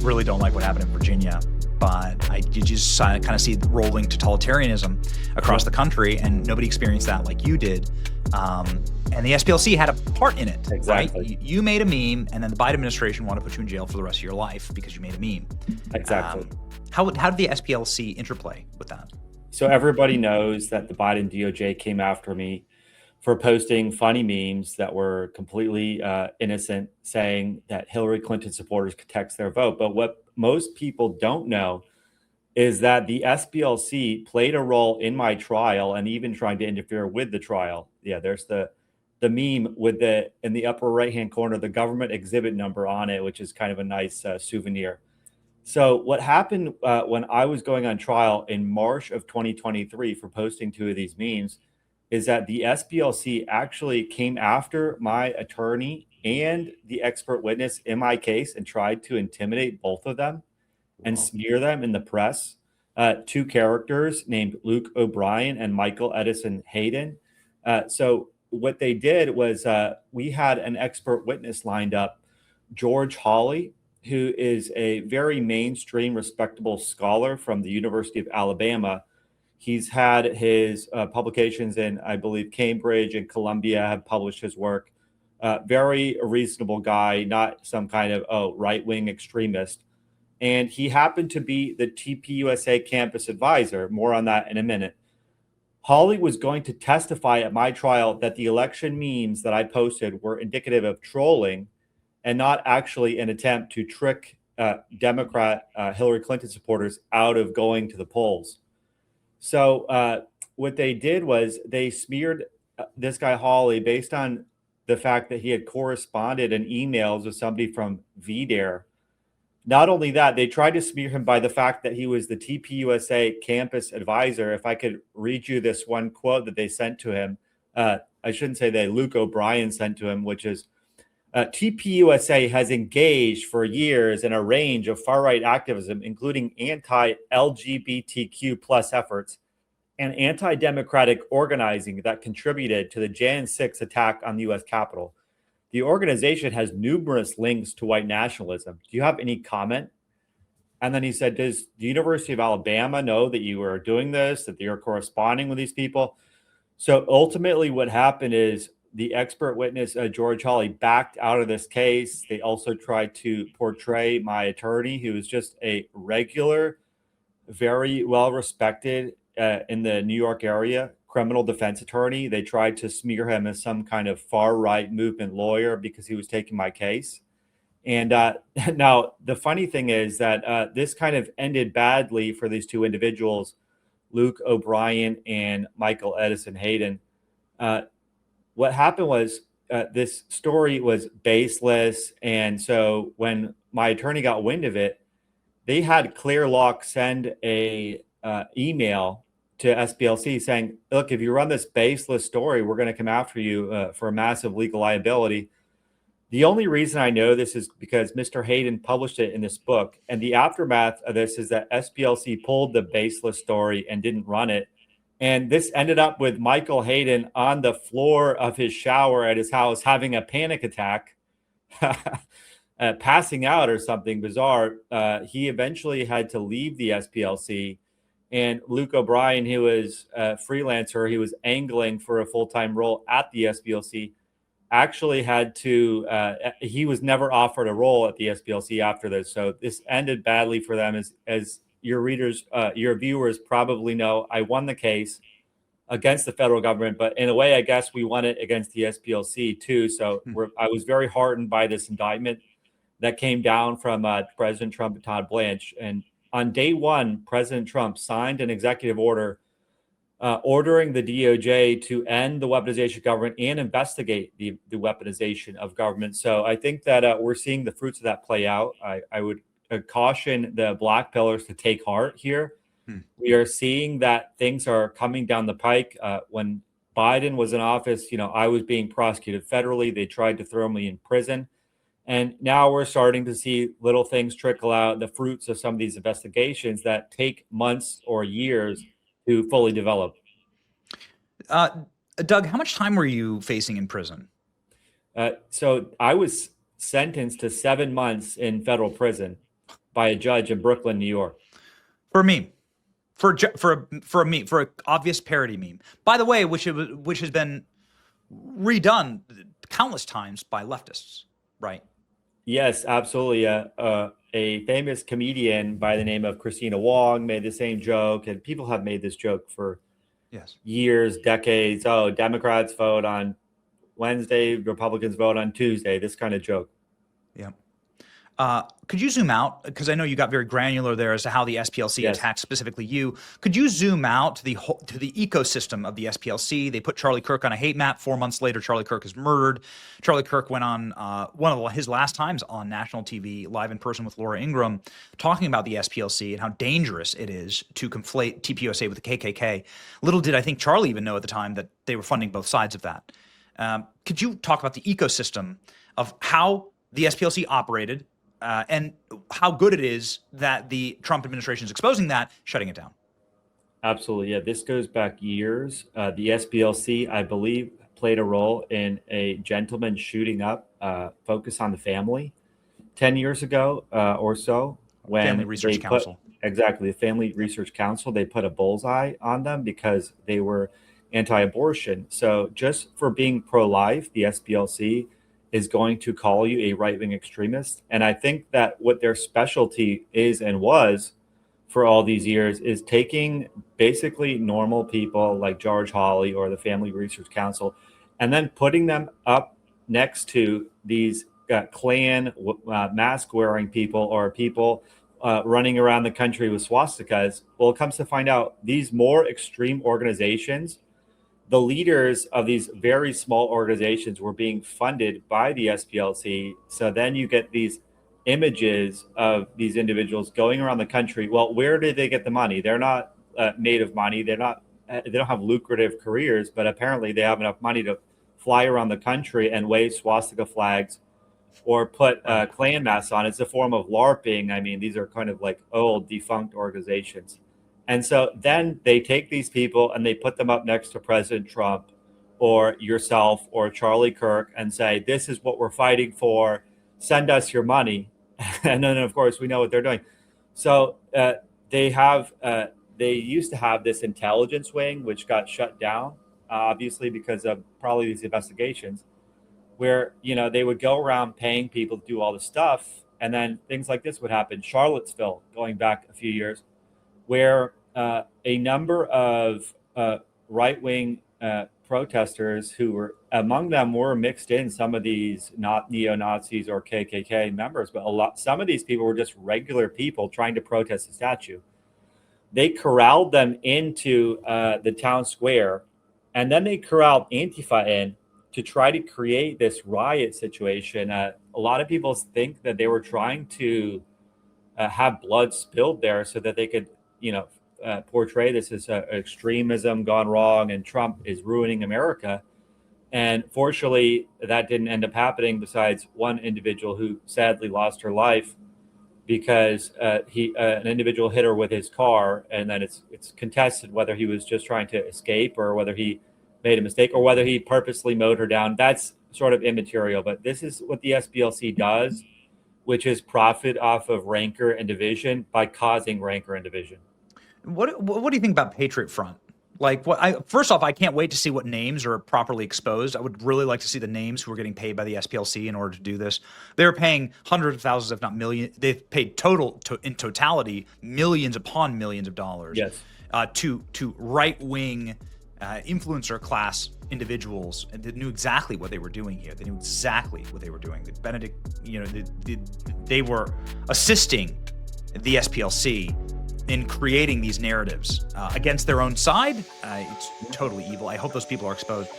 really don't like what happened in Virginia, but you just kind of see rolling totalitarianism across the country, and nobody experienced that like you did. And the SPLC had a part in it, Exactly. right? You made a meme, and then the Biden administration wanted to put you in jail for the rest of your life because you made a meme. Exactly. How did the SPLC interplay with that? So everybody knows that the Biden DOJ came after me for posting funny memes that were completely innocent, saying that Hillary Clinton supporters could text their vote. But what most people don't know is that the SPLC played a role in my trial and even trying to interfere with the trial. Yeah, there's the meme with in the upper right hand corner, the government exhibit number on it, which is kind of a nice souvenir. So what happened when I was going on trial in March of 2023 for posting two of these memes is that the SPLC actually came after my attorney and the expert witness in my case and tried to intimidate both of them and smear them in the press. Two characters named Luke O'Brien and Michael Edison Hayden. So what they did was we had an expert witness lined up, George Hawley, who is a very mainstream, respectable scholar from the University of Alabama. He's had his publications in, I believe, Cambridge and Columbia have published his work. Very reasonable guy, not some kind of right-wing extremist. And he happened to be the TPUSA campus advisor. More on that in a minute. Hawley was going to testify at my trial that the election memes that I posted were indicative of trolling and not actually an attempt to trick Democrat Hillary Clinton supporters out of going to the polls. So what they did was they smeared this guy Hawley based on the fact that he had corresponded in emails with somebody from VDARE. Not only that, they tried to smear him by the fact that he was the TPUSA campus advisor. If I could read you this one quote that they sent to him, I shouldn't say they, Luke O'Brien sent to him, which is, TPUSA has engaged for years in a range of far-right activism, including anti-LGBTQ plus efforts and anti-democratic organizing that contributed to the Jan 6 attack on the U.S. Capitol. The organization has numerous links to white nationalism. Do you have any comment? And then he said, does the University of Alabama know that you are doing this, that you're corresponding with these people? So ultimately what happened is the expert witness, George Hawley, backed out of this case. They also tried to portray my attorney, who was just a regular, very well-respected in the New York area criminal defense attorney. They tried to smear him as some kind of far-right movement lawyer because he was taking my case. And now the funny thing is that this kind of ended badly for these two individuals, Luke O'Brien and Michael Edison Hayden. What happened was this story was baseless. And so when my attorney got wind of it, they had Clearlock send a email to SPLC saying, look, if you run this baseless story, we're going to come after you for massive legal liability. The only reason I know this is because Mr. Hayden published it in this book. And the aftermath of this is that SPLC pulled the baseless story and didn't run it. And this ended up with Michael Hayden on the floor of his shower at his house having a panic attack, passing out or something bizarre. He eventually had to leave the SPLC. And Luke O'Brien, who was a freelancer, he was angling for a full-time role at the SPLC, actually had to, he was never offered a role at the SPLC after this. So this ended badly for them. As your readers, your viewers probably know, I won the case against the federal government, but in a way, I guess we won it against the SPLC too. So I was very heartened by this indictment that came down from President Trump and Todd Blanche. And on day one, President Trump signed an executive order ordering the DOJ to end the weaponization of government and investigate the weaponization of government. So I think that we're seeing the fruits of that play out. I would caution the black pillars to take heart here. We are seeing that things are coming down the pike. When Biden was in office, I was being prosecuted federally. They tried to throw me in prison. And now we're starting to see little things trickle out, the fruits of some of these investigations that take months or years to fully develop. Doug, how much time were you facing in prison? So I was sentenced to 7 months in federal prison. by a judge in Brooklyn, New York. For a meme, for a meme, for an obvious parody meme. By the way, which has been redone countless times by leftists, right? Yes, absolutely. A famous comedian by the name of Christina Wong made the same joke, and people have made this joke for years, decades. Oh, Democrats vote on Wednesday, Republicans vote on Tuesday. This kind of joke. Yeah. Could you zoom out? Because I know you got very granular there as to how the SPLC attacked specifically you. Could you zoom out to the ecosystem of the SPLC? They put Charlie Kirk on a hate map. 4 months later, Charlie Kirk is murdered. Charlie Kirk went on one of his last times on national TV, live in person with Laura Ingraham, talking about the SPLC and how dangerous it is to conflate TPUSA with the KKK. Little did I think Charlie even know at the time that they were funding both sides of that. Could you talk about the ecosystem of how the SPLC operated, and how good it is that the Trump administration is exposing that, shutting it down? Absolutely. Yeah, this goes back years. The SPLC, I believe, played a role in a gentleman shooting up Focus on the Family 10 years ago or so. When Family Research Council. Exactly. The Family Research Council, they put a bullseye on them because they were anti-abortion. So just for being pro-life, the SPLC is going to call you a right-wing extremist. And I think that what their specialty is and was for all these years is taking basically normal people like George Hawley or the Family Research Council and then putting them up next to these Klan mask-wearing people or people running around the country with swastikas. Well, it comes to find out these more extreme organizations, the leaders of these very small organizations were being funded by the SPLC. So then you get these images of these individuals going around the country. Well, where did they get the money? They're not made of money. They don't have lucrative careers, but apparently they have enough money to fly around the country and wave swastika flags or put Klan masks on. It's a form of LARPing. I mean, these are kind of like old defunct organizations. And so then they take these people and they put them up next to President Trump or yourself or Charlie Kirk and say, this is what we're fighting for. Send us your money. And then, of course, we know what they're doing. So they used to have this intelligence wing, which got shut down, obviously, because of probably these investigations, where, they would go around paying people to do all this stuff. And then things like this would happen. Charlottesville, going back a few years, where a number of right-wing protesters who were among them were mixed in some of these not neo-Nazis or KKK members, but some of these people were just regular people trying to protest the statue. They corralled them into the town square, and then they corralled Antifa in to try to create this riot situation. A lot of people think that they were trying to have blood spilled there so that they could portray this as extremism gone wrong and Trump is ruining America. And fortunately, that didn't end up happening, besides one individual who sadly lost her life because an individual hit her with his car. And then it's contested whether he was just trying to escape or whether he made a mistake or whether he purposely mowed her down. That's sort of immaterial. But this is what the SPLC does, which is profit off of rancor and division by causing rancor and division. What do you think about Patriot Front? Like, first off, I can't wait to see what names are properly exposed. I would really like to see the names who are getting paid by the SPLC in order to do this. They're paying hundreds of thousands, if not millions. They've paid in totality millions upon millions of dollars. Yes. To right-wing influencer class individuals, and they knew exactly what they were doing here. They knew exactly what they were doing. They were assisting the SPLC in creating these narratives against their own side. It's totally evil. I hope those people are exposed.